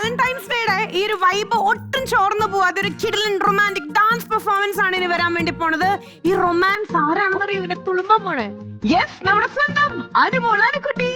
Valentine's ഡേയുടെ ഈ ഒരു വൈബ് ഒട്ടും ചോർന്നു പോവാതെ ഒരു കിടിലൻ റൊമാൻറ്റിക് ഡാൻസ് പെർഫോമൻസ് ആണ് ഇനി വരാൻ വേണ്ടി പോണത്. ഈ റൊമാൻസ് ആരാണെന്നറിയോ ഇവരെ തുളുമ്പാൻ പോണേ? യെസ്, നമ്മുടെ സ്വന്തം അനുമോളാനുകുട്ടി.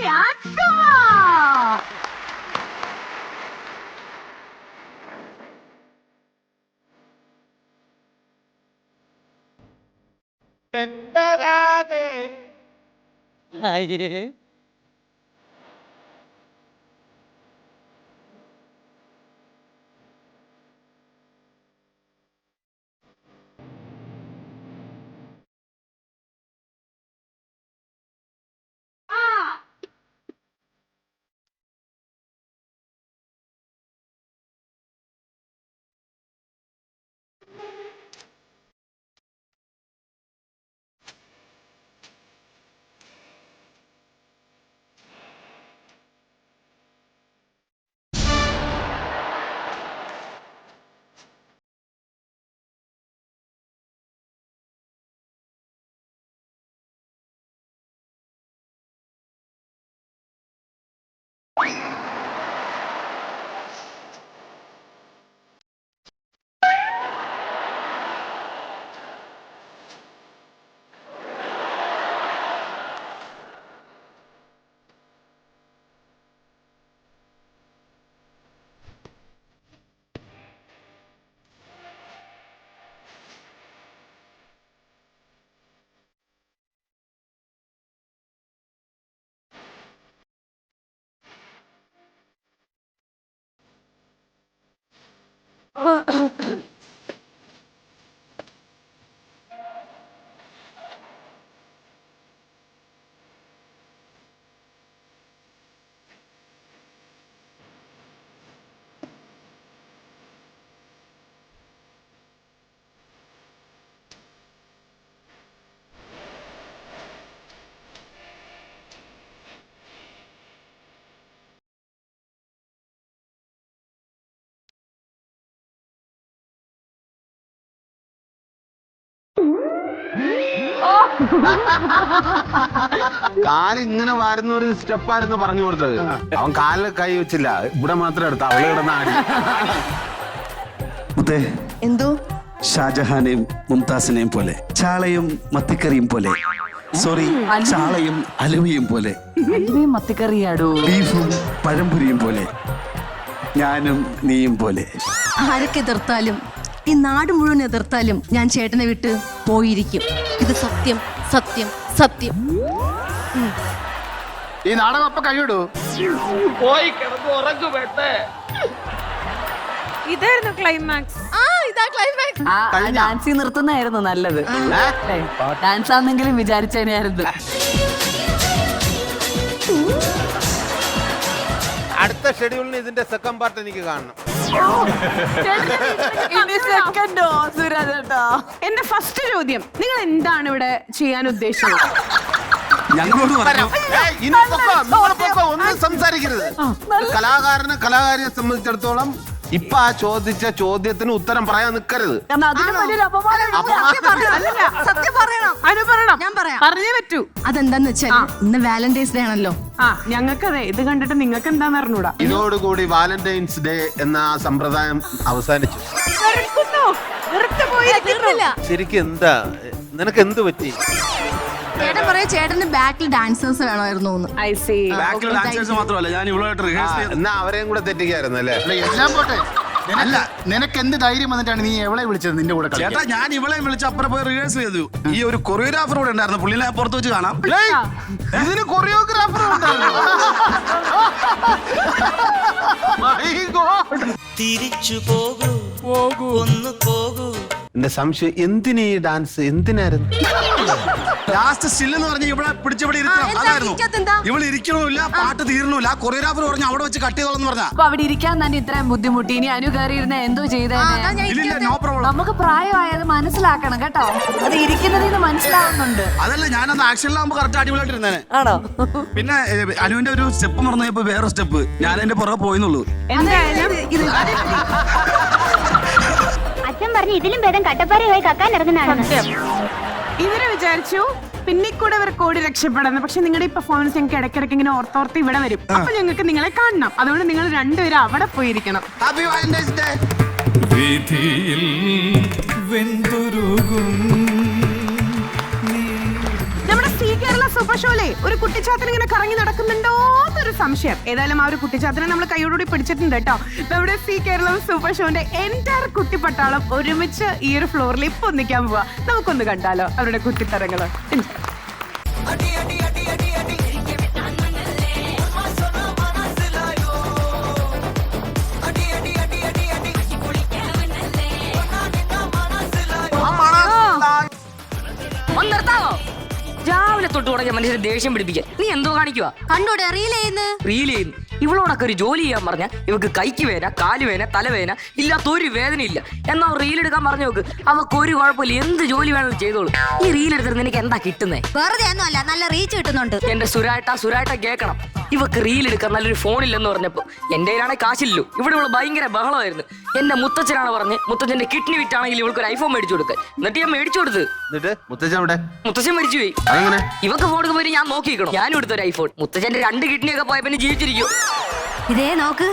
കാലിങ്ങനെ വാരുന്ന ഒരു സ്റ്റെപ്പായിരുന്നു പറഞ്ഞു കൊടുത്തത്. അവൻ കാലിൽ കൈ വെച്ചില്ല, ഇവിടെ മാത്രം എടുത്ത അവള് കിടന്ന ആടി. എന്തോ ഷാജഹാനെയും മുംതാസിനെയും പോലെ, ചാളയും മത്തിക്കറിയും പോലെ, സോറി ചാളയും അലുവയും പോലെ, മത്തിക്കറിയാടോ, ബീഫും പഴംപൊരിയും പോലെ, ഞാനും നീയും പോലെ. ആരൊക്കെ എതിർത്താലും ഈ നാട് മുഴുവൻ എതിർത്താലും ഞാൻ ചേട്ടനെ വിട്ട് പോയിരിക്കും. ഇത് സത്യം സത്യം സത്യം. ഈ നാടകം അപ്പൊ കഴിയിടൂ. പോയി കിടന്ന് ഉറങ്ങുമേട്ടെ. ഇതായിരുന്നു ക്ലൈമാക്സ്. ഇതാ ക്ലൈമാക്സ്. ഡാൻസിൽ നിർത്തുന്നതായിരുന്നു നല്ലത്. ഡാൻസ് ആണെങ്കിലും വിചാരിച്ചതിനായിരുന്നു. അടുത്ത ഷെഡ്യൂളിന് ഇതിന്റെ സെക്കൻഡ് പാർട്ട് എനിക്ക് കാണണം. എന്റെ ഫസ്റ്റ് ചോദ്യം, നിങ്ങൾ എന്താണ് ഇവിടെ ചെയ്യാൻ ഉദ്ദേശിച്ചത്? ഞങ്ങളോട് പറഞ്ഞു ഒന്നും സംസാരിക്കരുത്. കലാകാരിയെ സംബന്ധിച്ചിടത്തോളം ഇപ്പൊ ആ ചോദിച്ച ചോദ്യത്തിന് ഉത്തരം പറയാൻ നിൽക്കരുത്. ഞാൻ പറയാം. പറഞ്ഞേ പറ്റൂ. അതെന്താന്ന് വെച്ചാൽ ഇന്ന് വാലന്റൈൻസ് ഡേ ആണല്ലോ. ഞങ്ങൾക്കതെ ഇത് കണ്ടിട്ട് നിങ്ങൾക്ക് എന്താന്ന് അറിഞ്ഞൂടാ. ഇതോടുകൂടി വാലന്റൈൻസ് ഡേ എന്ന ആ സമ്പ്രദായം അവസാനിച്ചു. ശരിക്കും എന്താ നിനക്ക് എന്ത് പറ്റി? ചേട്ടൻ പറയാ ചേട്ടന് ബാക്കിൽ ഡാൻസേഴ്സ് വേണമായിരുന്നു. ബാക്കിൽ ഡാൻസേഴ്സ് മാത്രമല്ല, ഞാൻ ഇവളുമായിട്ട് റിഹേഴ്സൽ ചെയ്തു. എന്നാ അവരെയും കൂടെ തെറ്റിക്കായിരുന്നു അല്ലേ? എല്ലാം പോട്ടെ. അല്ല, നിനക്ക് എന്ത് ധൈര്യം വന്നിട്ടാണ് നീ എവളെ വിളിച്ചത് നിന്റെ കൂടെ കളിക്കാൻ? ചേട്ടാ, ഞാൻ ഇവളെ വിളിച്ച് അപ്പുറം പോയി റിഹേഴ്സൽ ചെയ്തു. ഈ ഒരു കൊറിയോഗ്രാഫർ കൂടെ ഉണ്ടായിരുന്നു, പുള്ളിനെ പുറത്ത് വെച്ച് കാണാം. ഇതിന് കൊറിയോഗ്രാഫർ തിരിച്ചു പോകൂ ഒന്ന് പോകൂ. എന്റെ സംശയം, എന്തിനീ ഡാൻസ് എന്തിനായിരുന്നു? ലാസ്റ്റ് സ്റ്റിൽ എന്ന് പറഞ്ഞ ഇവിടെ പിടിച്ചവിടെ ഇരിക്കണം, അതായിരുന്നു. ഇവള് ഇരിക്കണമില്ല, പാട്ട് തീരണമില്ല. ആ കൊറിയോഗ്രാഫർ പറഞ്ഞു അവിടെ വെച്ച് കട്ട് ചെയ്തോളെന്ന് പറഞ്ഞ. അപ്പൊ അവിടെ ഇരിക്കാൻ തന്നെ ഇത്രയും ബുദ്ധിമുട്ടി. ഇനി അനു കയറിയിരുന്ന എന്തോ ചെയ്തേനെ. ഇല്ല, നോ പ്രോബ്ലം. നമുക്ക് പ്രായമായത് മനസ്സിലാക്കണം കേട്ടോ. അത് ഇരിക്കുന്നതിന് മനസ്സിലാവുന്നുണ്ട്. അതല്ല, ഞാനന്ന് ആക്ഷനിലാകുമ്പോ കറക്റ്റ് അടിപൊളിയായിട്ട് ഇരുന്നേനെ. ആണോ? പിന്നെ അനുവിന്റെ ഒരു സ്റ്റെപ്പ് മറന്നപ്പോ വേറെ സ്റ്റെപ്പ് ഞാൻ അതിന്റെ പുറകെ പോയെന്നുള്ളൂ. അച്ഛൻ പറഞ്ഞു ഇതിലും ഭേദം കട്ടപ്പാറയായി കക്കാൻ ഇറങ്ങുന്നതാണ്. ഇവരെ വിചാരിച്ചു പിന്നെ കൂടെ ഇവർക്ക് ഓടി രക്ഷപ്പെടുന്നത്. പക്ഷെ നിങ്ങളുടെ ഈ പെർഫോമൻസ് ഞങ്ങൾക്ക് ഇടയ്ക്കിടയ്ക്ക് ഇങ്ങനെ ഓർത്തോർത്ത് ഇവിടെ വരും. അപ്പൊ ഞങ്ങൾക്ക് നിങ്ങളെ കാണണം. അതുകൊണ്ട് നിങ്ങൾ രണ്ടുപേരും അവിടെ പോയിരിക്കണം. Happy Valentine's day. വിധിയിൽ വെന്തുരുകും നമ്മുടെ സീ കേരള സൂപ്പർ ഷോയിലെ ഒരു കുട്ടിച്ചാത്തൻ ഇങ്ങനെ കറങ്ങി നടക്കുന്നുണ്ടോ എന്നൊരു സംശയം. ഏതായാലും ആ ഒരു കുട്ടിച്ചാത്തനെ നമ്മൾ കൈയോടുകൂടി പിടിച്ചിട്ടുണ്ട് കേട്ടോ. നമ്മുടെ സീ കേരളം സൂപ്പർ ഷോന്റെ എൻറ്റയർ കുട്ടിപ്പട്ടാളം ഒരുമിച്ച് ഈ ഒരു ഫ്ലോറിൽ ഇപ്പൊ ഒന്നിക്കാൻ പോവാ. നമുക്കൊന്ന് കണ്ടാലോ അവരുടെ കുട്ടിത്തരങ്ങള്. രാവിലെ തൊട്ട് തുടങ്ങിയ മനുഷ്യരെ ദേഷ്യം പിടിപ്പിക്കാൻ നീ എന്തോ കാണിക്കുക? കണ്ടൂടെ റീൽ ചെയ്യുന്നു. ഇവളോടൊക്കെ ഒരു ജോലി ചെയ്യാൻ പറഞ്ഞ ഇവക്ക് കൈക്ക് വേന, കാലുവേന, തലവേന ഇല്ലാത്തൊരു വേദനയില്ല. എന്നാ റീൽ എടുക്കാൻ പറഞ്ഞു നോക്ക്, അവക്ക് ഒരു കുഴപ്പമില്ല, എന്ത് ജോലി വേണമെങ്കിലും ചെയ്തോളൂ. ഈ റീൽ എടുത്തിട്ട് നിനക്ക് എന്താ കിട്ടുന്നേ? വെറുതെ ഒന്നും അല്ല, നല്ല റീച്ച് കിട്ടുന്നുണ്ട്. എന്റെ സുരാട്ട കേൾക്കണം. ഇവക്ക് റീൽ എടുക്കാൻ നല്ലൊരു ഫോണില്ലെന്ന് പറഞ്ഞപ്പോ എന്റെ കയ്യിലാണെങ്കിൽ കാശില്ലല്ലോ. ഇവിടെ ഇവള് ഭയങ്കര ബഹളമായിരുന്നു. എന്റെ മുത്തച്ഛനാണ് പറഞ്ഞ് മുത്തച്ഛന്റെ കിഡ്നി വിറ്റാണെങ്കിൽ ഇവൾക്ക് ഒരു ഐഫോൺ മേടിച്ചു കൊടുക്കാൻ. എന്നിട്ട് ഞാൻ മേടിച്ചു കൊടുത്ത്. മുത്തച്ഛൻ മരിച്ചു പോയി. ഇവക്ക് ഫോൺ പോയി ഞാൻ നോക്കിക്കണം. ഞാനും എടുത്തൊരു ഐഫോൺ. മുത്തച്ഛന്റെ 2 കിഡ്നിയൊക്കെ പോയപ്പോ ജീവിച്ചിരിക്കും. ഇതേ നോക്ക്,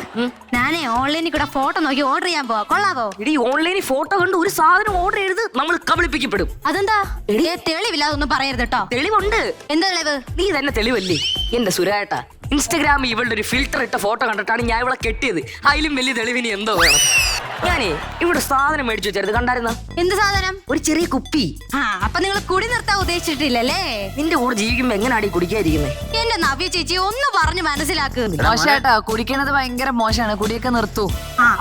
ഞാനേ ഓൺലൈനിൽ കൂടെ ഫോട്ടോ നോക്കി ഓർഡർ ചെയ്യാൻ പോവാ. കൊള്ളാവോ? ഇടി ഓൺലൈനിൽ ഫോട്ടോ കണ്ട് ഒരു സാധനം ഓർഡർ ചെയ്ത് നമ്മൾ കബളിപ്പിക്കപ്പെടും. അതെന്താ? തെളിവില്ലാതൊന്നും പറയരുത് കേട്ടോ. തെളിവുണ്ട്. എന്താ തെളിവ്? നീ തന്നെ തെളിവല്ലേ? എന്റെ സുരാട്ട ഇൻസ്റ്റഗ്രാമിൽ ഇവളുടെ ഒരു ഫിൽറ്റർ ഇട്ട ഫോട്ടോ കണ്ടിട്ടാണ് ഞാൻ ഇവളെ കെട്ടിയത്. അതിലും വലിയ തെളിവിന് എന്തോ വേണം. ഞാനേ ഇവിടെ സാധനം മേടിച്ചു വെച്ചത് കണ്ടായിരുന്ന? എന്ത് സാധനം? ഒരു ചെറിയ കുപ്പി. അപ്പൊ നിങ്ങൾ കുടി നിർത്താൻ ഉദ്ദേശിച്ചിട്ടില്ലല്ലേ? നിന്റെ കൂടെ ജീവിക്കുമ്പോ എങ്ങനെയാടി കുടിക്കാതിരിക്കുന്നത്? എന്റെ നവ്യ ചേച്ചി ഒന്ന് പറഞ്ഞു മനസ്സിലാക്കുന്നു. മോശാട്ടാ, കുടിക്കണത് ഭയങ്കര മോശമാണ്. കുടിയൊക്കെ നിർത്തൂ.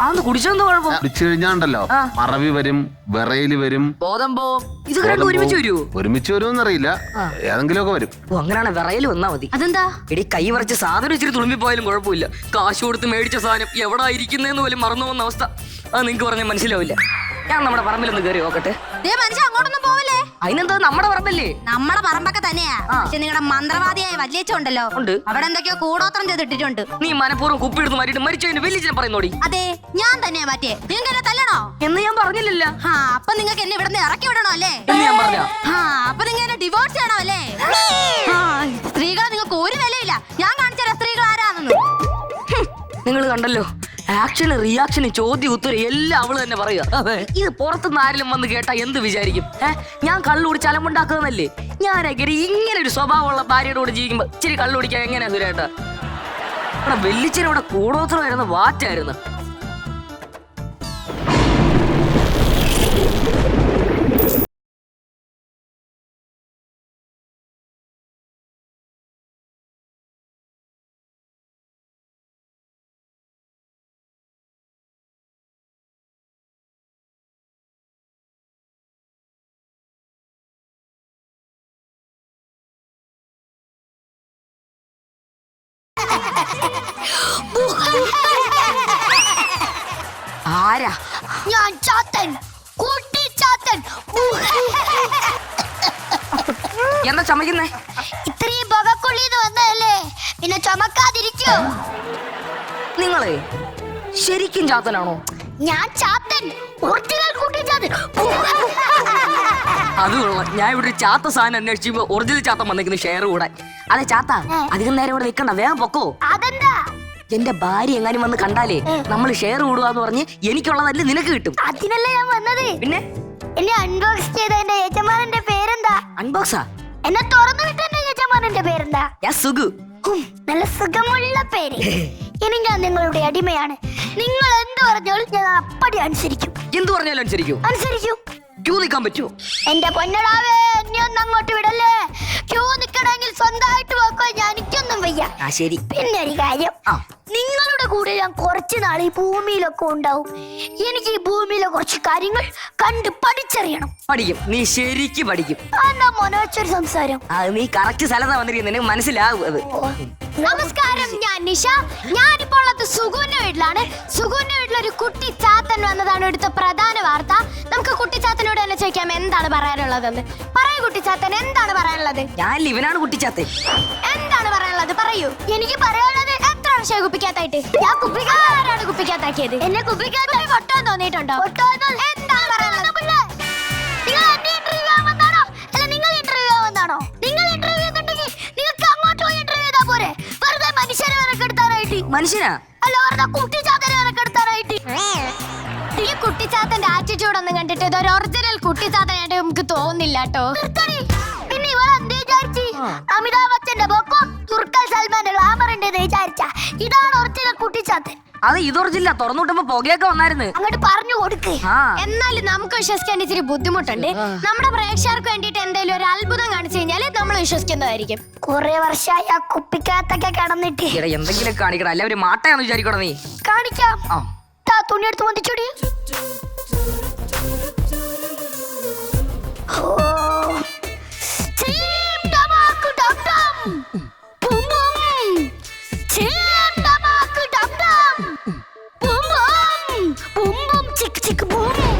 അതൊന്ന് കുടിച്ചെന്താ കുഴപ്പം? കുടിച്ചു കഴിഞ്ഞാണ്ടല്ലോ മറവി വരും, വിറയില് വരും, ബോധം പോവും. ഇത് രണ്ടും ഒരുമിച്ച് വരുമോ? ഒരുമിച്ച് വരുമെന്നറിയില്ല, ഏതെങ്കിലും ഒക്കെ വരും. ഓ അങ്ങനെയാണ്, വിറയില് വന്നാ മതി. അതെന്താ? എടി കൈ വരച്ച സാധനം ഇച്ചിരി തുളുമ്പിപ്പോയാലും കുഴപ്പമില്ല. കാശ് കൊടുത്ത് മേടിച്ച സാധനം എവിടാ ഇരിക്കുന്നതെന്ന് പോലും മറന്നു പോകുന്ന അവസ്ഥ. അത് നിങ്ങക്ക് പറഞ്ഞാൽ മനസ്സിലാവില്ല. ഞാൻ നമ്മുടെ പറമ്പിലൊന്ന് കയറി നോക്കട്ടെ. മനുഷ്യ അങ്ങോട്ടൊന്നും പോവല്ലേ? അതിനെന്താ, നമ്മുടെ പറമ്പല്ലേ? നമ്മുടെ പറമ്പൊക്കെ തന്നെയാ. പക്ഷെ നിങ്ങളുടെ മന്ത്രവാദിയായ വല്യച്ചുണ്ടല്ലോ, ഉണ്ട്. അവിടെ എന്തൊക്കെയോ കൂടോത്രം ചെയ്തിട്ടിട്ടുണ്ട്. നീ മനഃപൂർവ്വം കുപ്പി എടുത്ത് മാറ്റിട്ട് മരിച്ചതിന് വലിയ പറയുന്നോടി. അതെ, ഞാൻ തന്നെയാ മാറ്റിയേ. നിങ്ങൾക്ക് എന്നെ തല്ലണോ എന്ന് ഞാൻ പറഞ്ഞില്ലല്ലോ. അപ്പൊ നിങ്ങൾക്ക് എന്നെ ഇവിടെ ഇറക്കി വിടണോ അല്ലേ? എന്ന് ഞാൻ പറഞ്ഞ. അപ്പൊ നിങ്ങൾ എന്നെ ഡിവോഴ്സ് ചെയ്യണോ അല്ലേ? സ്ത്രീകളെ നിങ്ങൾക്ക് ഒരു വിലയില്ല. ഞാൻ കാണിച്ചുതരാം സ്ത്രീകൾ ആരാണെന്ന്. നിങ്ങൾ കണ്ടല്ലോ, ആക്ഷന് റിയാക്ഷന് ചോദ്യം ഉത്തരം എല്ലാം അവള് തന്നെ പറയുക. ഇത് പുറത്തുനിന്ന് ആരെങ്കിലും വന്ന് കേട്ടാ എന്ത് വിചാരിക്കും? ഞാൻ കള്ളുകൂടി ചലമുണ്ടാക്കുന്നല്ലേ? ഞാനൊക്കെ ഇങ്ങനെ ഒരു സ്വഭാവമുള്ള ഭാര്യയുടെ കൂടെ ജീവിക്കുമ്പോ ഇച്ചിരി കള്ളുടിക്കാൻ എങ്ങനെയാ സുരേട്ടാ? ഇവിടെ വെല്ലിച്ചനോടെ കൂടോത്രമായിരുന്നു, വാറ്റായിരുന്നു. ആരാ? ഞാൻ ചാത്തൻ, കുട്ടി ചാത്തൻ. എന്താ ചമയ്ക്കുന്നേ? ഇത്രയും പുകക്കുള്ളിന്ന് വന്നതല്ലേ, പിന്നെ ചമക്കാതിരിക്കോ? നിങ്ങളെ ശരിക്കും ചാത്തനാണോ? ഞാൻ ചാത്തൻ, ഒറിജിനൽ കുട്ടി ചാത്തൻ. അതുകൊള്ള ഞാൻ ഇവിടെ ഒരു ചാത്ത സാധനം അന്വേഷിച്ചപ്പോ ഒറിജിനൽ ചാത്തൻ വന്നിരിക്കുന്നു ഷെയർ കൂടാൻ. അതെ ചാത്ത, അധികം നേരം ഇവിടെ നിൽക്കണ്ട, വേഗം പൊക്കോ. അതെന്താ? എന്റെ ഭാര്യ എങ്ങാനും വന്ന് കണ്ടാലേ നമ്മൾ ഷെയർ കൂടുവാന്ന് പറഞ്ഞ് എനിക്കുള്ളതല്ലേ നിനക്ക് കിട്ടും. അതിനല്ലേ ഞാൻ വന്നത്. പിന്നെ എന്നെ അൺബോക്സ് ചെയ്ത എന്റെ യജമാനന്റെ പേരെന്താ? അൺബോക്സാ? എന്നെ തുറന്നു വിട്ട എന്റെ യജമാനന്റെ പേരെന്താ? ഞാൻ സുഖു. നല്ല സുഖമുള്ള പേര്. ഇനി ഞാൻ നിങ്ങളുടെ അടിമയാണ്. നിങ്ങൾ എന്ത് പറഞ്ഞാലും ഞാൻ അപ്പടി അനുസരിക്കും. എന്ത് പറഞ്ഞാലും അനുസരിക്കും. ക്യൂ നിൽക്കാൻ പറ്റുമോ? എന്റെ പൊന്നടാവേ, എന്നെ ഒന്ന് അങ്ങോട്ട് വിടല്ലേ. ക്യൂ നിക്കണമെങ്കിൽ സ്വന്തമായിട്ട് പോക്കോ, ഞാൻ എനിക്കൊന്നും വയ്യ. ശരി. പിന്നെ ഒരു കാര്യം, നിങ്ങളുടെ കൂടെ ഞാൻ കുറച്ചു നാൾ ഈ ഭൂമിയിലൊക്കെ ഉണ്ടാവും. എനിക്ക് ഈ ഭൂമിയിലെ കുറച്ച് കാര്യങ്ങൾ കണ്ട് പഠിച്ചറിയണം. പഠിക്കും, നീ ശരിക്കും പഠിക്കും. എന്താ മോനെ വെച്ചൊരു സംസാരം? നീ കറക്റ്റ് സ്ഥലത്താ വന്നിരിക്കുന്നത്, നിനക്ക് മനസ്സിലാവും അത്. നമസ്കാരം, ഞാൻ നിഷ. ഞാനിപ്പോൾ ഉള്ളത് സുഗുവിന്റെ വീട്ടിലാണ്. സുഗുവിന്റെ വീട്ടിലൊരു കുട്ടി ചാത്തൻ വന്നതാണ് ഇവിടുത്തെ പ്രധാന വാർത്ത. നമുക്ക് കുട്ടി ചാത്തനോട് തന്നെ ചോദിക്കാം എന്താണ് പറയാനുള്ളതെന്ന്. പറയൂ കുട്ടിച്ചാത്തൻ, എന്താണ് പറയാനുള്ളത്? ഞാൻ ഇവനാണ് കുട്ടിച്ചാത്തൻ. എന്താണ് പറയാനുള്ളത്? പറയൂ. എനിക്ക് പറയാനുള്ളത് എത്ര വർഷമായി കുപ്പിക്കാത്തായിട്ട്? ഞാൻ കുപ്പിക്കാരാണ് കുപ്പിക്കാത്താക്കിയത്. എന്നെ കുപ്പിക്കാത്തായി പൊട്ടാൻ തോന്നിയിട്ടുണ്ടോ? എന്താണ് പറയാനുള്ളത്? നിങ്ങൾ എന്നെ ഇന്റർവ്യൂ ആവാൻ വന്നാണോ? അല്ല നിങ്ങൾ ഇന്റർവ്യൂ ആവാൻ വന്നാണോ? മനുഷ്യനാ? അല്ല വെറുതെ കുട്ടിച്ചാത്തനെ എടുത്താനായിട്ട്. ഈ കുട്ടിച്ചാത്തന്റെ ആറ്റിറ്റ്യൂഡ് ഒന്നും കണ്ടിട്ട് ഇതൊരു ഒറിജിനൽ കുട്ടിച്ചാത്തനായിട്ട് നമുക്ക് തോന്നുന്നില്ല കേട്ടോ. പിന്നെ ഇവളെന്ത് വിചാരിച്ചു? അമിതാഭ് ബച്ചന്റെ ബൊക്കോ തുർക്കൽ സൽമാന്റെ ഗ്ലാമർ ഉണ്ടെന്ന് വിചാരിച്ച ഇതാണ് ഒറിജിനൽ കുട്ടിച്ചാത്തൻ. അത് ഇതൊറിജില്ല, തുറന്നുവിട്ടപ്പോ പുകയൊക്കെ വന്നായിരുന്നു. അങ്ങോട്ട് പറഞ്ഞു കൊടുക്ക്. എന്നാലും നമുക്ക് വിശ്വസിക്കാൻ ഇച്ചിരി ബുദ്ധിമുട്ടുണ്ട്. നമ്മുടെ പ്രേക്ഷകർക്ക് വേണ്ടിട്ട് എന്തെങ്കിലും ഒരു അത്ഭുതം കാണിച്ചു കഴിഞ്ഞാല് നമ്മൾ വിശ്വസിക്കുന്നതായിരിക്കും. കുറെ വർഷമായി ആ കുപ്പിക്കകത്തൊക്കെ കിടന്നിട്ട് എന്തെങ്കിലും കാണിക്കണം, അല്ല ഒരു മാട്ടയാന്ന് വിചാരിക്കണം നീ. കാണിക്കാം. തുണി എടുത്ത് പൊന്തിച്ചോടി.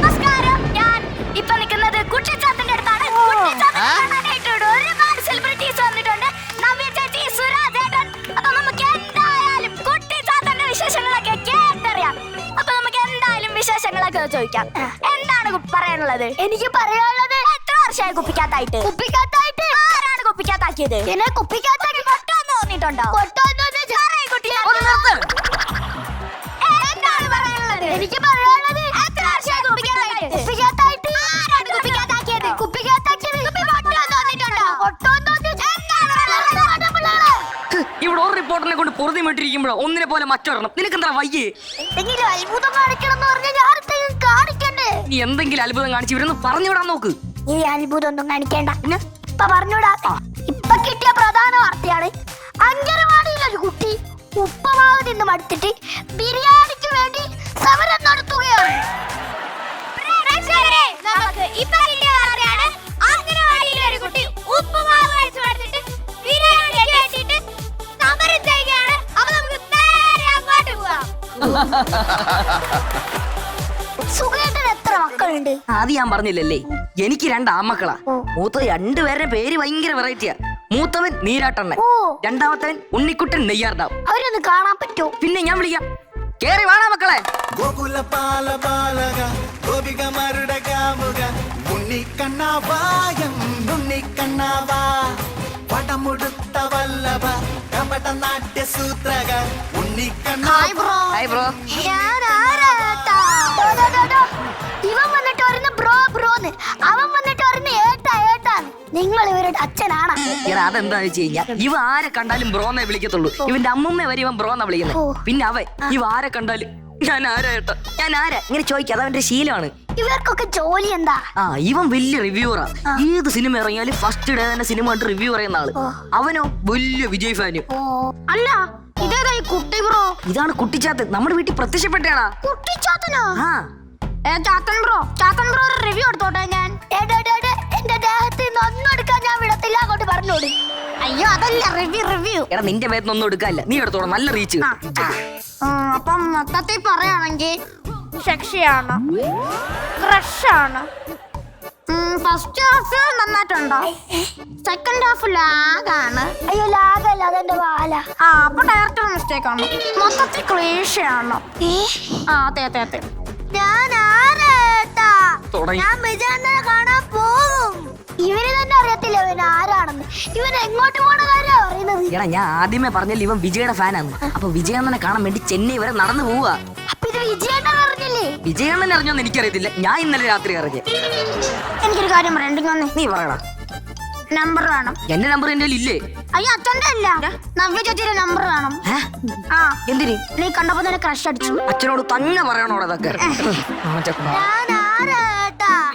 നമസ്കാരം, ഞാൻ ഇപ്പൊ നിൽക്കുന്നത് കുട്ടിച്ചാത്തന്റെ അടുത്താണ്. ഒരുപാട് സെലിബ്രിറ്റീസ് വന്നിട്ടുണ്ട്. നവ്യ ചേച്ചി, സുരാജ് ഏട്ടൻ. അപ്പൊ നമുക്ക് എന്തായാലും കുട്ടിച്ചാത്തന്റെ വിശേഷങ്ങളൊക്കെ കേട്ടറിയാം. അപ്പൊ നമുക്ക് എന്തായാലും വിശേഷങ്ങളൊക്കെ ചോദിക്കാം. എന്താണ് പറയാനുള്ളത്? എനിക്ക് പറയാനുള്ളത്, എത്ര വർഷമായി കുപ്പിക്കകത്തായിട്ട്? കുപ്പിക്കകത്തായിട്ട് ആരാണ് കുപ്പിക്കകത്താക്കിയത്? എന്നെ കുപ്പിക്കകത്താക്കി കൊട്ടോന്ന് തോന്നിയിട്ടുണ്ടോ? കൊട്ടോന്ന് എന്താണ് പറയാനുള്ളത്? എനിക്ക് പറയാനുള്ളത്, എത്ര വർഷമായി കുപ്പിക്കകത്തായിട്ട്? കുപ്പിക്കകത്തായിട്ട് ആരാണ് കുപ്പിക്കകത്താക്കിയത്? കുപ്പിക്കകത്താക്കിയത് കൊട്ടോന്ന് തോന്നിയിട്ടുണ്ടോ? കൊട്ടോന്ന് ഇവിടെ ഒരു റിപ്പോർട്ടറിനെ കൊണ്ട് പൊറുതി വിട്ടിരിക്കുമ്പോഴോ ഒന്നിനെ പോലെ മറ്റൊരെണ്ണം. നിനക്കെന്താ വയ്യേ? എന്തെങ്കിലും അത്ഭുതം കാണിക്കണം എന്ന് പറഞ്ഞാൽ ഞാൻ കാണിക്കണ്ടേ? നീ എന്തെങ്കിലും അത്ഭുതം കാണിച്ച് ഇവരൊന്ന് പറഞ്ഞുവിടാൻ നോക്ക്. ഈ അത്ഭുതം ഒന്നും കാണിക്കേണ്ട, ഇപ്പൊ പറഞ്ഞുവിടാ. ഇപ്പൊ കിട്ടിയ പ്രധാന വാർത്തയാണ്, അങ്കനവാടിയിലൊരു കുട്ടി ഉപ്പുമാവ് നിന്ന് മടുത്തിട്ട് ബിരിയാണിക്ക് വേണ്ടി സമരം നടത്തുകയാണ്. ഇപ്പൊ കിട്ടിയ വാർത്തയാണ്, അങ്കനവാടിയിലൊരു കുട്ടി ഉപ്പുമാവ് കഴിച്ചു മടുത്തിട്ട് ബിരിയാണിക്ക് വേണ്ടിട്ട് സമരം ചെയ്യുകയാണ്. അപ്പൊ നമുക്ക് നേരെ അങ്ങോട്ട് പോവാം. സുഖേട്ടന് എത്ര മക്കളുണ്ട്? അത് ഞാൻ പറഞ്ഞില്ലല്ലേ, എനിക്ക് 2 ആൺമക്കളാ. മൂത്ത 2 പേരുടെ പേര് ഭയങ്കര വെറൈറ്റിയാ. മൂത്തവൻ നീരാട്ടണ്ണൻ, രണ്ടാമത്തവൻ ഉണ്ണിക്കുട്ടൻ നെയ്യാർഡാം. അവരൊന്ന് കാണാൻ പറ്റുമോ? പിന്നെ ഞാൻ വിളിക്കാം. കേറി വാടാ മക്കളെ. ഗോകുല പാല ബാലക ഗോപികമാരുടെ കാമുക ഉണ്ണിക്കണ്ണാവായം ഉണ്ണിക്കണ്ണാവാ പടമുടുത്ത വല്ലഭ കപട നാട്യ സൂത്രക ഹായ് ബ്രോ. Hi bro. ഇവൻ വന്നിട്ട് പറയുന്ന ബ്രോ ബ്രോന്ന്, അവൻ വന്നിട്ട് പറയുന്ന ഏട്ടാ ഏട്ടാന്ന്. നിങ്ങൾ ഇവരുടെ അച്ഛനാണ്? അതെന്താന്ന് വെച്ച് കഴിഞ്ഞാൽ ഇവ ആരെ കണ്ടാലും ബ്രോന്നേ വിളിക്കത്തുള്ളൂ. ഇവന്റെ അമ്മൂമ്മ വരെ ഇവൻ ബ്രോന്നാ വിളിക്കുന്നത്. പിന്നെ അവൻ ഇവ ആരെ കണ്ടാലും ഞാൻ ആരാ ഏട്ടാ, ഞാൻ ആരാ ഇങ്ങനെ ചോദിക്കുക. അതവന്റെ ശീലമാണ്. ഇവർക്കൊക്കെ ജോലി എന്താ? ഇവൻ വലിയ റിവ്യൂറാ. ഏത് സിനിമ ഇറങ്ങിയാലും ഫസ്റ്റ് ഡേ തന്നെ സിനിമ കണ്ട് റിവ്യൂ പറയുന്ന ആള്. അവനോ വലിയ വിജയ് ഫാന്. അല്ല, ഇതേതായി കുട്ടി ബ്രോ? ഇതാണ് കുട്ടിച്ചാത്തൻ, നമ്മുടെ വീട്ടിൽ പ്രത്യക്ഷപ്പെട്ടാണ്. കുട്ടിച്ചാത്തനോ? ചാത്തൻ ബ്രോ, ചാത്തൻ ബ്രോ ഒരു റിവ്യൂ എടുത്തോട്ടെ ഞാൻ. എന്റെ ദേഹത്ത് ഒന്നും എടുക്കാൻ ഞാൻ വിടത്തില്ല, അങ്ങോട്ട് പറഞ്ഞോട്. അയ്യോ അതല്ല, റിവ്യൂ റിവ്യൂ. എടാ നിന്റെ മേത്ത് ഒന്നും എടുക്കാല്ല, നീ എടുത്തോളാം. നല്ല റീച്ച്. അപ്പം മൊത്തത്തിൽ പറയാണെങ്കിൽ സെക്സിയാണ്, ക്രഷാണ്. ഫസ്റ്റ് ഹാഫ് നന്നായിട്ടുണ്ടോ? സെക്കൻഡ് ഹാഫ് ലാഗാണ്. അയ്യോ ലാഗല്ല, അതെന്റെ വാല. അപ്പൊ ഡയറക്ടർ മിസ്റ്റേക്ക് ആണ്. മൊത്തത്തിൽ ക്ലീശയാണ്. അതെ അതെ അതെ. ഞാൻ ആരാട്ടാ? ഞാൻ വിജയണ്ണനെ കാണാൻ പോകും. ഇവന് തന്നെ അറിയത്തില്ല ഇവൻ ആരാണെന്ന്. ഇവൻ എങ്ങോട്ട് പോണ കാര്യമാണ് പറയുന്നത്. എടാ ഞാൻ ആദ്യമേ പറഞ്ഞില്ല ഇവൻ വിജയുടെ ഫാനാണ്. അപ്പൊ വിജയണ്ണനെ കാണാൻ വേണ്ടി ചെന്നൈ വരെ നടന്നു പോവാ. അപ്പൊ ഇത് വിജയണ്ണൻ അറിഞ്ഞില്ലേ? വിജയണ്ണനെ അറിഞ്ഞോന്ന് എനിക്കറിയത്തില്ല, ഞാൻ ഇന്നലെ രാത്രി അറിഞ്ഞേ. എനിക്കൊരു കാര്യം പറയണ്ടെങ്കിൽ നീ പറയടാ. നമ്പർ വേണം. എന്റെ നമ്പർ എന്റെ ഇല്ലേ? അയ്യോ അച്ഛന്റെ അല്ല, നവ്യ ചേച്ചിയുടെ നമ്പർ വേണം. എന്തിന്? നീ കണ്ടപ്പോ തന്നെ ക്രഷ് അടിച്ചു. അച്ഛനോട് തന്നെ പറയണോടെ അതൊക്കെ.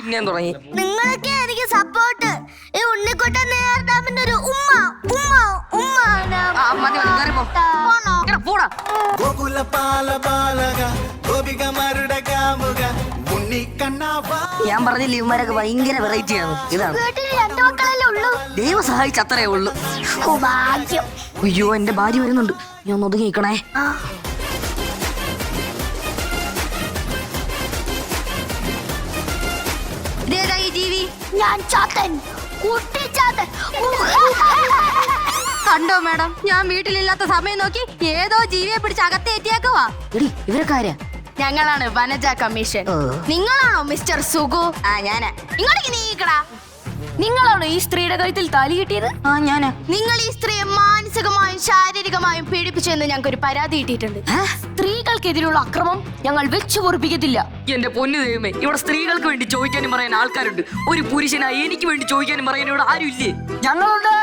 പിന്നെയും തുടങ്ങി. നിങ്ങളൊക്കെ എനിക്ക് സപ്പോർട്ട്. ഈ ഉണ്ണിക്കുട്ടൻ നേർഡാമിന്റെ ഒരു ഉമ്മ ഉമ്മ ഉമ്മ. മതി മതി, കയറിപ്പോ. പോടാ. ഗോകുല പാല ബാലക ഗോപികമാരുടെ കാമുക ഉണ്ണിക്കണ്ണാവാ. ഞാൻ പറഞ്ഞില്ല ഇവന്മാരൊക്കെ ഭയങ്കര വെറൈറ്റി ആണ്. ഇതാണ് 2 മക്കളല്ലേ ഉള്ളൂ. ദൈവം സഹായിച്ച അത്രേ ഉള്ളൂ. ഭാഗ്യം. അയ്യോ എന്റെ ഭാര്യ വരുന്നുണ്ട്, ഞാൻ ഒന്ന് ഒതുങ്ങി നിൽക്കണേ. ജീവി ഞാൻ ചാത്തൻ, കുട്ടിച്ചാത്തൻ. കണ്ടോ മാഡം, ഞാൻ വീട്ടിലില്ലാത്ത സമയം നോക്കി ഏതോ ജീവിയെ പിടിച്ച് അകത്തേറ്റിയേക്കുവാ. ഇവരൊക്കെ ആരാ? ഞങ്ങളാണ് വനജ കമ്മീഷൻ. നിങ്ങളാണോ മിസ്റ്റർ സുഗു? ഞാനാ. ഇങ്ങോട്ടേക്ക് നീക്കടാ. നിങ്ങളാണോ ഈ സ്ത്രീയുടെ കഴുത്തിൽ താലി കിട്ടിയത്? ആ ഞാനാ. നിങ്ങൾ ഈ സ്ത്രീയെ മാനസികമായും ശാരീരികമായും പീഡിപ്പിച്ചെന്ന് ഞങ്ങൾക്ക് ഒരു പരാതി കിട്ടിയിട്ടുണ്ട്. സ്ത്രീകൾക്കെതിരെയുള്ള അക്രമം ഞങ്ങൾ വെച്ചു പൊറുപ്പിക്കത്തില്ല. എന്റെ പൊന്നു ദൈവമേ, ഇവിടെ സ്ത്രീകൾക്ക് വേണ്ടി ചോദിക്കാനും പറയാൻ ആൾക്കാരുണ്ട്. ഒരു പുരുഷനായി എനിക്ക് വേണ്ടി ചോദിക്കാനും പറയാൻ ഇവിടെ ആരും ഇല്ലേ? ഞങ്ങളുണ്ട്.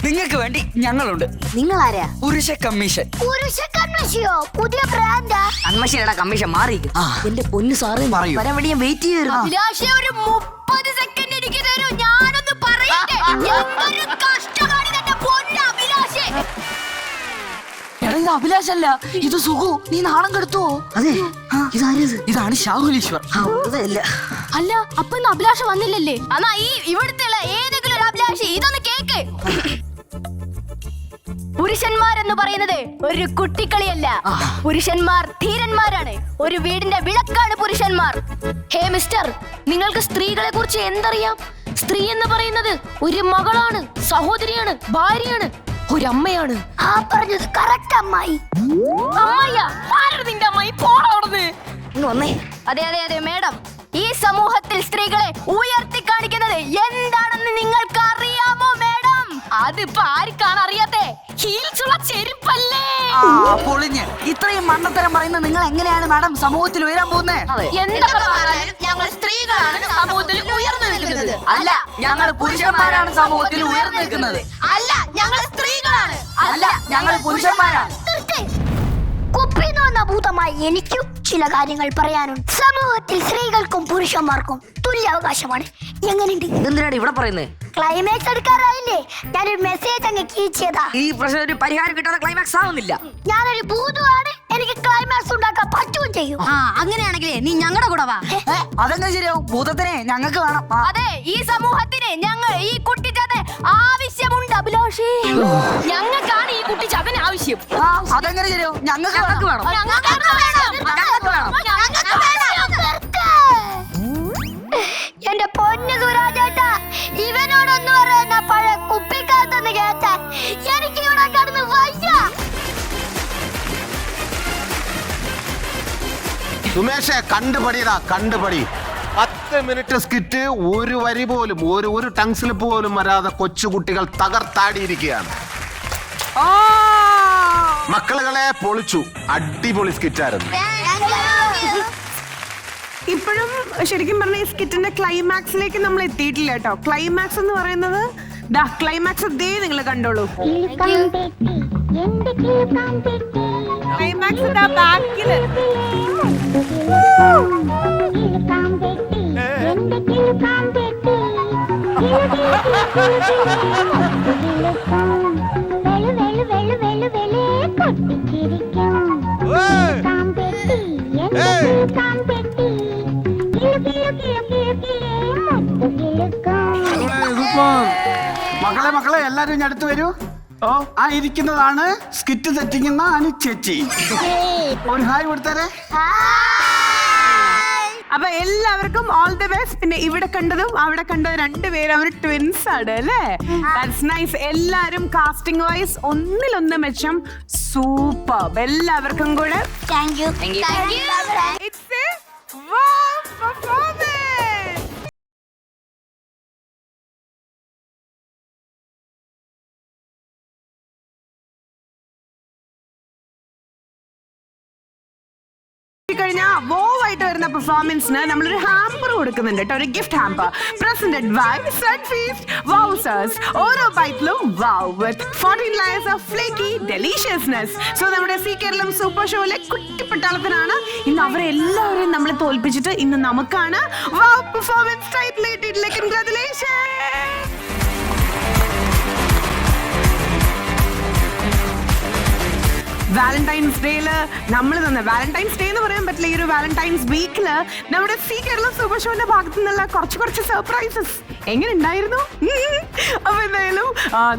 നിങ്ങൾക്ക് വേണ്ടി ഞങ്ങളുണ്ട്. നിങ്ങൾ ആരാ? പുരുഷ കമ്മീഷൻ. പുരുഷ കൺമഷിയോ? പുതിയ ബ്രാൻഡാ? കൺമശിയുടെ കമ്മീഷൻ മാറി. എന്റെ പൊന്നു സാറ് വരാൻ വേണ്ടി ഞാൻ വെയിറ്റ് ചെയ്തിരുന്നു. അഭിലാഷേ, ഒരു 30 സെക്കൻഡ് എനിക്ക് തരൂ, ഞാനൊന്ന് പറയട്ടെ. എന്തൊരു കഷ്ടമാണ് ഇതെന്റെ പൊന്നു അഭിലാഷേ. എടാ, ഇത് അഭിലാഷല്ല, ഇത് സുഖു. നീ നാണം കെടുത്തുവോ? അതെ, ഇതാരത്? ഇതാണ് ഷാഹുലീശ്വർ. അതല്ല. അല്ല, അപ്പൊ ഇന്ന് അഭിലാഷ വന്നില്ലല്ലേ? എന്നാ ഈ ഇവിടുത്തെ ഏതെങ്കിലും ഒരു അഭിലാഷി ഇതൊന്ന് കേക്ക്. പുരുഷന്മാരെന്ന് പറയുന്നത് ഒരു കുട്ടിക്കളിയല്ല. പുരുഷന്മാർ ധീരന്മാരാണ്. ഒരു വീടിന്റെ വിളക്കാണ് പുരുഷന്മാർ. ഹേ മിസ്റ്റർ, നിങ്ങൾക്ക് സ്ത്രീകളെ കുറിച്ച് എന്തറിയാം? സ്ത്രീ എന്ന് പറയുന്നത് ഒരു മകളാണ്, സഹോദരിയാണ്, ഭാര്യയാണ്, ഒരമ്മയാണ്. ആ പറഞ്ഞത് കറക്റ്റ് അമ്മായി. അമ്മായിയാ? ആരാണ് നിന്റെ അമ്മായി? പോണവിടുന്ന്. വന്നേ. അതെ അതെ അതെ മേഡം, ഈ സമൂഹത്തിൽ സ്ത്രീകളെ ഉയർത്തി കാണിക്കുന്നത് എന്താണെന്ന് നിങ്ങൾക്ക് അറിയാമോ മേഡം? അതിപ്പോ ആർക്കാണ് അറിയാത്തെ? ഹീൽസുള്ള ചെരുപ്പല്ലേ? പൊളിഞ്ഞ് ഇത്രയും മണ്ണത്തരം പറയുന്ന നിങ്ങൾ എങ്ങനെയാണ് മാഡം സമൂഹത്തിൽ ഉയരാൻ പോകുന്നേ? എന്തൊക്കെ പറഞ്ഞാലും ഞങ്ങൾ സ്ത്രീകളാണ് സമൂഹത്തിൽ ഉയർന്നു നിൽക്കുന്നത്. അല്ല, ഞങ്ങൾ പുരുഷന്മാരാണ് സമൂഹത്തിൽ ഉയർന്നു നിൽക്കുന്നത്. അല്ല, ഞങ്ങൾ സ്ത്രീകളാണ്. അല്ല, ഞങ്ങൾ പുരുഷന്മാരാണ്. കുപ്പിന്ന് വന്ന ഭൂതമായി എനിക്കും ചില കാര്യങ്ങൾ പറയാനുണ്ട്. സമൂഹത്തിൽ സ്ത്രീകൾക്കും പുരുഷന്മാർക്കും തുല്യ അവകാശമാണ്. എങ്ങനെയുണ്ട്? ഇതെന്തിനാണ് ഇവിടെ പറയുന്നത്? ക്ലൈമാക്സ് എടുക്കാറായില്ലേ? ഞാനൊരു മെസ്സേജ് അങ്ങ് കീച്ചതാ. ഈ പ്രശ്നം ഒരു പരിഹാരം കിട്ടാതെ ക്ലൈമാക്സ് ആവുന്നില്ല. ഞാനൊരു ഭൂതമാണ്, എനിക്ക് ക്ലൈമാക്സ് ഉണ്ടാക്കാൻ പറ്റുകയും ചെയ്യും. അങ്ങനെയാണെങ്കിലേ നീ ഞങ്ങളുടെ കൂടെ വാ. അതെങ്ങനെ ശരിയാവും? ഭൂതത്തിനെ ഞങ്ങൾക്ക് വേണം. അതെ, ഈ സമൂഹത്തിന് ഞങ്ങൾ ഈ കുട്ടിച്ചാത്തൻ ആവശ്യമുണ്ട് അഭിലാഷേ. ഞങ്ങൾക്കാണ് ഈ കുട്ടി ചതന് ആവശ്യം. അതെങ്ങനെ ശരിയാവും? ഞങ്ങൾക്ക് വേണം. എന്റെ പൊന്നു സുരാജേട്ടാ, ഇവനോടൊന്നും പറയുന്ന പഴയ കുപ്പിക്കകത്തൊന്ന് കേട്ടാൻ എനിക്ക് ഇവിടെ കടന്ന് വയ്യ. സുമേഷേ, കണ്ടുപടിയതാ, കണ്ടുപടി. 10 മിനിറ്റ് സ്കിറ്റ് ഒരു വരി പോലും, ഒരു ടങ് സ്ലിപ്പ് പോലും വരാതെ കൊച്ചുകുട്ടികൾ തകർത്താടിയിരിക്കുകയാണ്. മക്കളുകളെ പൊളിച്ചു. അടിപൊളി സ്കിറ്റായിരുന്നു. ഇപ്പോഴും ശരിക്കും പറഞ്ഞ ഈ സ്കിറ്റിന്റെ ക്ലൈമാക്സിലേക്ക് നമ്മൾ എത്തിയിട്ടില്ല കേട്ടോ. ക്ലൈമാക്സ് എന്ന് പറയുന്നത് ക്ലൈമാക്സ് ദേ നിങ്ങൾ കണ്ടോളൂ. ക്ലൈമാക്സ് ബാക്കില്. മക്കളെ എല്ലാരും ഇനി അടുത്ത് വരൂ. ഓ, ആ ഇരിക്കുന്നതാണ് സ്കിറ്റ് തെറ്റിക്കുന്ന അനു ചേച്ചി. ഒരു ഹായ് കൊടുത്തരേ. അപ്പൊ എല്ലാവർക്കും ഓൾ ദി ബെസ്റ്റ്. പിന്നെ ഇവിടെ കണ്ടതും അവിടെ കണ്ടത് രണ്ടുപേരും അവർ ട്വിൻസ് ആണ് അല്ലേ? That's nice. എല്ലാരും കാസ്റ്റിംഗ് വൈസ് ഒന്നിലൊന്ന് മെച്ചം. സൂപ്പർ. എല്ലാവർക്കും കൂടെ thank you. It's a wow performance. കഴിഞ്ഞാൽ വോവായിട്ട് വരുന്ന പെർഫോമൻസിന് നമ്മളൊരു ഹാമ്പർ കൊടുക്കുന്നുണ്ട് കേട്ടോ. ഒരു gift hamper presented by Sunfeast wowzers. ഓരോ ബൈറ്റിലും wow with 14 layers of flaky deliciousness. So നമ്മുടെ സി കേരളം സൂപ്പർ ഷോയിലെ കുട്ടിപ്പട്ടാളത്തിനാണ് ഇന്ന് അവരെല്ലാവരെയും നമ്മളെ തോൽപ്പിച്ചിട്ട് ഇന്ന് നമുക്കാണ് വാവ് പെർഫോമൻസ് ടൈറ്റിൽ കിട്ടിയിട്ടില്ല. കൺഗ്രാറ്റുലേഷൻ. വാലന്റൈൻസ് ഡേയില് നമ്മൾ തന്നെ വാലന്റൈൻസ് ഡേ എന്ന് പറയാൻ പറ്റില്ല, ഈ ഒരു വാലന്റൈൻസ് വീക്കില് നമ്മുടെ സി കേരളം സൂപ്പർ ഷോന്റെ ഭാഗത്തു നിന്നുള്ള കുറച്ച് സർപ്രൈസസ് എങ്ങനെ ഉണ്ടായിരുന്നു? അപ്പൊ എന്തായാലും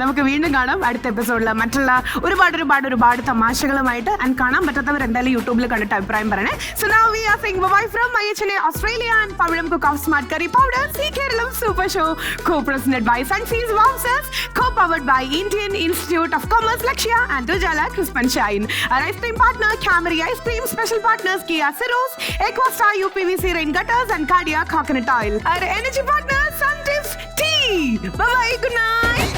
നമുക്ക് വീണ്ടും കാണാം അടുത്ത എപ്പിസോഡിൽ മറ്റുള്ള ഒരുപാട് തമാശകളുമായിട്ട്. ആൻഡ് കാണാൻ പറ്റാത്തവർ എന്തായാലും യൂട്യൂബിൽ കണ്ടിട്ട് അഭിപ്രായം പറയണേ. So now we are saying bye from Ayachane, Australia, and Pavalam Cook of Smart Curry Powder, C. Kerala Super Show, co-presented by Sunseas Wowzers, co-powered by Indian Institute of Commerce, Lakshya, and Ujala Crisp and Shine. Our ice cream partner, Camry Ice Cream, special partners, Kia Ceros, Equastar UPVC Rain Gutters, and Cardia Coconut Oil. Our energy partner, Sundips Tea. Bye-bye, good night.